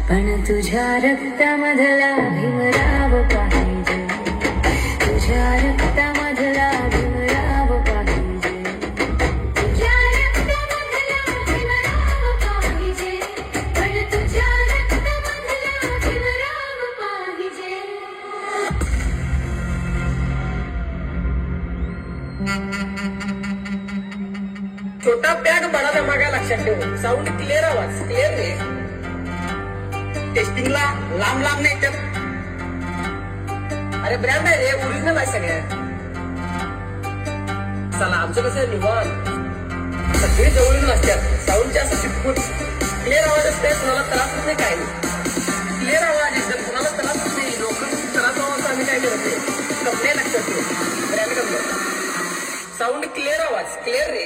पण तुझ्या रक्तामधला भीमराव पाहिजे, तुझ्या रक्तामधला भीमराव पाहिजे, तुझ्या रक्तामधला भीमराव पाहिजे, पण तुझ्या रक्तामधला भीमराव पाहिजे. छोटा पॅग बडा धमाका लक्षात ठेव. साऊंड क्लिअर, आवाज क्लिअर रे. टेस्टिंगला लांब लांब नाही तर अरे ब्रँड आहे रे, ओरिजिनल आहे सगळ्यात. चला आमचं कसं आहे निवांत, सगळे जवळून असतात. साऊंडचे असं शिकून क्लिअर आवाज असते, कुणाला त्रास होत नाही, काय नाही. क्लिअर आवाज एकदम, कुणाला त्रास होत नाही. लोकांना त्रास आवाज आम्ही काय करत नाही. कपडे लक्षात ठेव, ब्रँड कपडे. साऊंड क्लिअर, आवाज क्लिअर रे.